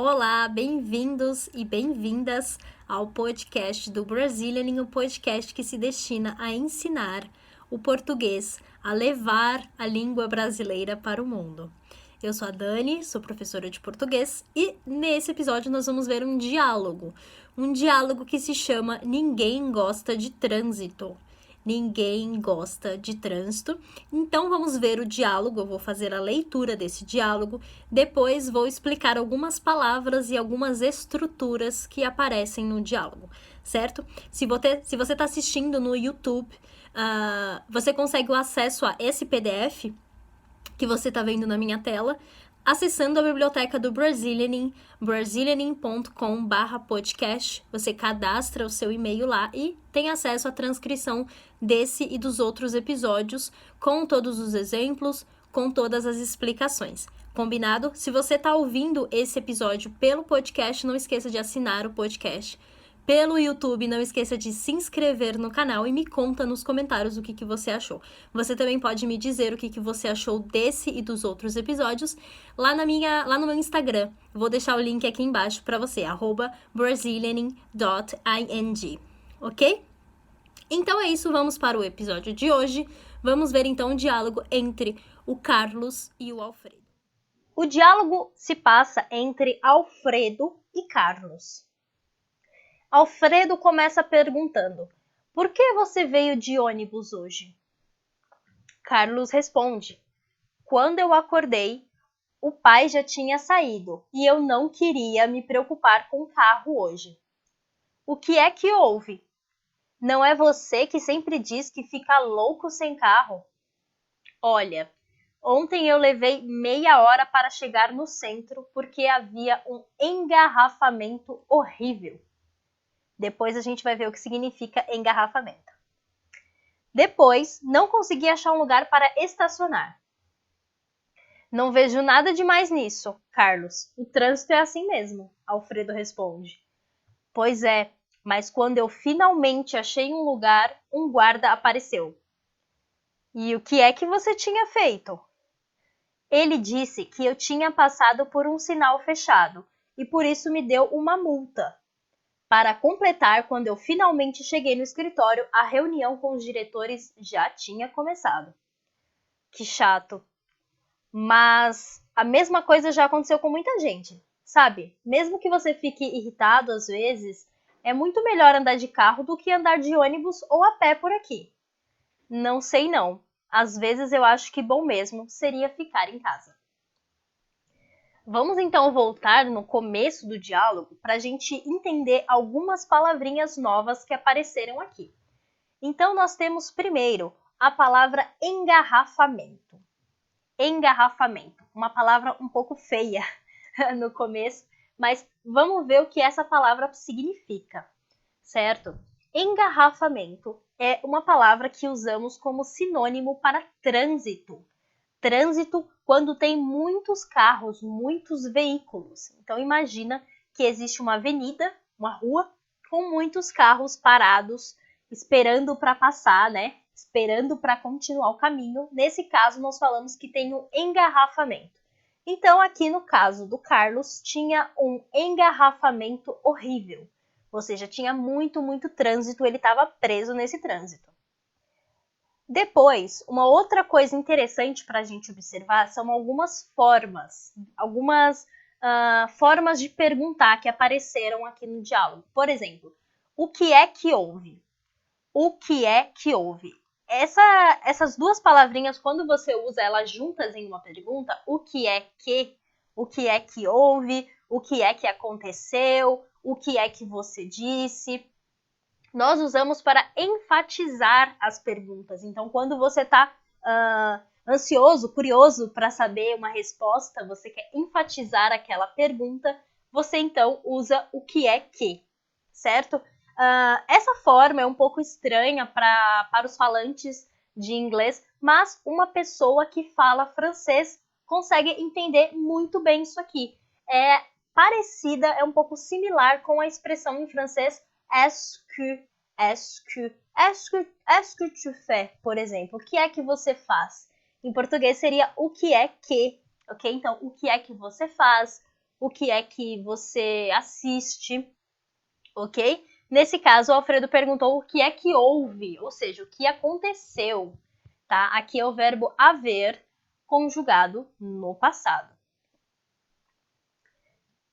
Olá, bem-vindos e bem-vindas ao podcast do Brazilian, o podcast que se destina a ensinar o português, a levar a língua brasileira para o mundo. Eu sou a Dani, sou professora de português e nesse episódio nós vamos ver um diálogo que se chama Ninguém Gosta de Trânsito. Ninguém gosta de trânsito. Então vamos ver o diálogo, eu vou fazer a leitura desse diálogo, depois vou explicar algumas palavras e algumas estruturas que aparecem no diálogo, certo? Se você está assistindo no YouTube, você consegue o acesso a esse PDF que você está vendo na minha tela, acessando a biblioteca do Brazilianing, brazilianing.com/podcast. Você cadastra o seu e-mail lá e tem acesso à transcrição desse e dos outros episódios, com todos os exemplos, com todas as explicações. Combinado? Se você está ouvindo esse episódio pelo podcast, não esqueça de assinar o podcast. Pelo YouTube, não esqueça de se inscrever no canal e me conta nos comentários o que você achou. Você também pode me dizer o que você achou desse e dos outros episódios lá no meu Instagram. Vou deixar o link aqui embaixo para você, @brazilianing.ing, ok? Então é isso, vamos para o episódio de hoje. Vamos ver então o diálogo entre o Carlos e o Alfredo. O diálogo se passa entre Alfredo e Carlos. Alfredo começa perguntando: por que você veio de ônibus hoje? Carlos responde: quando eu acordei, o pai já tinha saído e eu não queria me preocupar com o carro hoje. O que é que houve? Não é você que sempre diz que fica louco sem carro? Olha, ontem eu levei meia hora para chegar no centro porque havia um engarrafamento horrível. Depois a gente vai ver o que significa engarrafamento. Depois, não consegui achar um lugar para estacionar. Não vejo nada demais nisso, Carlos. O trânsito é assim mesmo, Alfredo responde. Pois é, mas quando eu finalmente achei um lugar, um guarda apareceu. E o que é que você tinha feito? Ele disse que eu tinha passado por um sinal fechado e por isso me deu uma multa. Para completar, quando eu finalmente cheguei no escritório, a reunião com os diretores já tinha começado. Que chato. Mas a mesma coisa já aconteceu com muita gente, sabe? Mesmo que você fique irritado às vezes, é muito melhor andar de carro do que andar de ônibus ou a pé por aqui. Não sei não. Às vezes eu acho que bom mesmo seria ficar em casa. Vamos então voltar no começo do diálogo para a gente entender algumas palavrinhas novas que apareceram aqui. Então, nós temos primeiro a palavra engarrafamento. Engarrafamento, uma palavra um pouco feia no começo, mas vamos ver o que essa palavra significa, certo? Engarrafamento é uma palavra que usamos como sinônimo para trânsito. Trânsito quando tem muitos carros, muitos veículos. Então imagina que existe uma avenida, uma rua, com muitos carros parados, esperando para passar, né? Esperando para continuar o caminho. Nesse caso, nós falamos que tem um engarrafamento. Então, aqui no caso do Carlos, tinha um engarrafamento horrível. Ou seja, tinha muito trânsito, ele estava preso nesse trânsito. Depois, uma outra coisa interessante para a gente observar são algumas formas de perguntar que apareceram aqui no diálogo. Por exemplo, o que é que houve? O que é que houve? Essas duas palavrinhas, quando você usa elas juntas em uma pergunta, o que é que houve, o que é que aconteceu, o que é que você disse, nós usamos para enfatizar as perguntas. Então, quando você está ansioso, curioso para saber uma resposta, você quer enfatizar aquela pergunta, você então usa o que é que, certo? Essa forma é um pouco estranha para os falantes de inglês, mas uma pessoa que fala francês consegue entender muito bem isso aqui. É parecida, é um pouco similar com a expressão em francês est-ce que tu fais, por exemplo. O que é que você faz? Em português seria o que é que, ok? Então, o que é que você faz? o que é que você assiste, ok? Nesse caso, o Alfredo perguntou o que é que houve, ou seja, o que aconteceu, tá? Aqui é o verbo haver conjugado no passado.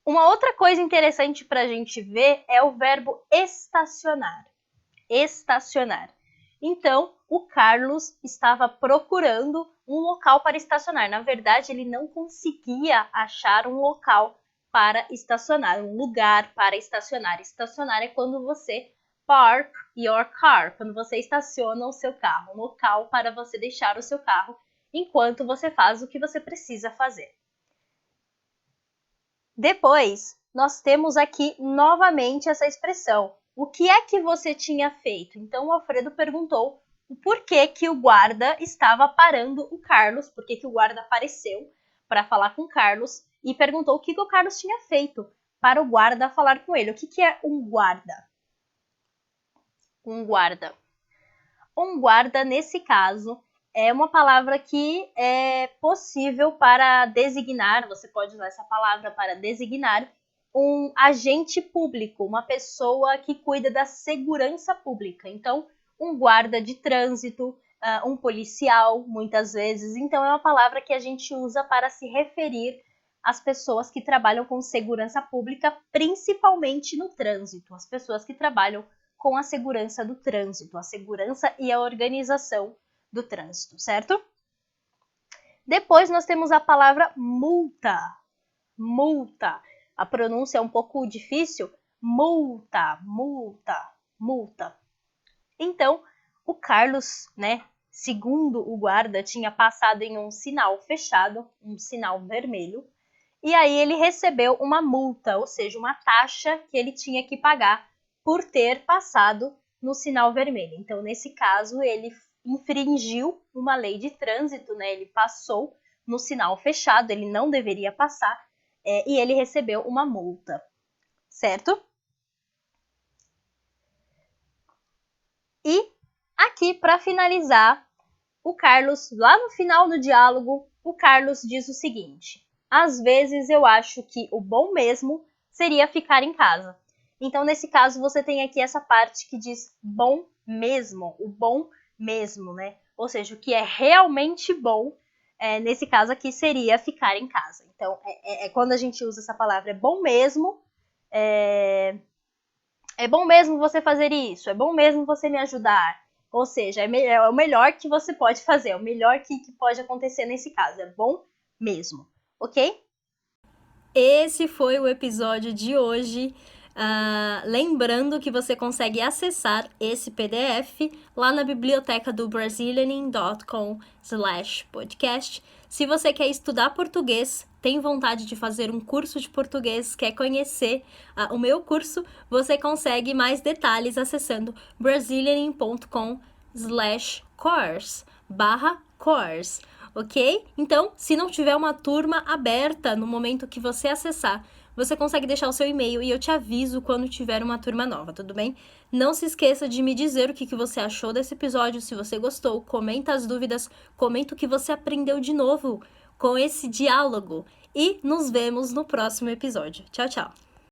Uma outra coisa interessante para a gente ver é o verbo estacionar. Estacionar. Então, o Carlos estava procurando um local para estacionar. Na verdade, ele não conseguia achar um local para estacionar, um lugar para estacionar. Estacionar é quando você park your car, quando você estaciona o seu carro, um local para você deixar o seu carro enquanto você faz o que você precisa fazer. Depois, nós temos aqui novamente essa expressão. O que é que você tinha feito? Então, o Alfredo perguntou o porquê que o guarda estava parando o Carlos, por que o guarda apareceu para falar com o Carlos e perguntou o que o Carlos tinha feito para o guarda falar com ele. O que é um guarda? Um guarda. Um guarda, nesse caso, é uma palavra que é possível para designar, você pode usar essa palavra para designar um agente público, uma pessoa que cuida da segurança pública. Então, um guarda de trânsito, um policial, muitas vezes. Então, é uma palavra que a gente usa para se referir às pessoas que trabalham com segurança pública, principalmente no trânsito, as pessoas que trabalham com a segurança do trânsito, a segurança e a organização do trânsito, certo? Depois nós temos a palavra multa. Multa. A pronúncia é um pouco difícil. Multa, multa, multa. Então, o Carlos, né, segundo o guarda, tinha passado em um sinal fechado, um sinal vermelho, e aí ele recebeu uma multa, ou seja, uma taxa que ele tinha que pagar por ter passado no sinal vermelho. Então, nesse caso, ele infringiu uma lei de trânsito, né? Ele passou no sinal fechado, ele não deveria passar, e ele recebeu uma multa, certo? E aqui, para finalizar, o Carlos, lá no final do diálogo, o Carlos diz o seguinte: às vezes eu acho que o bom mesmo seria ficar em casa. Então, nesse caso, você tem aqui essa parte que diz bom mesmo, o bom mesmo, né? Ou seja, o que é realmente bom, nesse caso aqui, seria ficar em casa. Então, quando a gente usa essa palavra, é bom mesmo, é bom mesmo você fazer isso, é bom mesmo você me ajudar. Ou seja, é o melhor que você pode fazer, é o melhor que pode acontecer nesse caso, é bom mesmo, ok? Esse foi o episódio de hoje. Lembrando que você consegue acessar esse PDF lá na biblioteca do brazilianing.com/podcast. Se você quer estudar português, tem vontade de fazer um curso de português, quer conhecer o meu curso, você consegue mais detalhes acessando brazilianing.com/course, ok? Então, se não tiver uma turma aberta no momento que você acessar, você consegue deixar o seu e-mail e eu te aviso quando tiver uma turma nova, tudo bem? Não se esqueça de me dizer o que você achou desse episódio, se você gostou, comenta as dúvidas, comenta o que você aprendeu de novo com esse diálogo e nos vemos no próximo episódio. Tchau, tchau!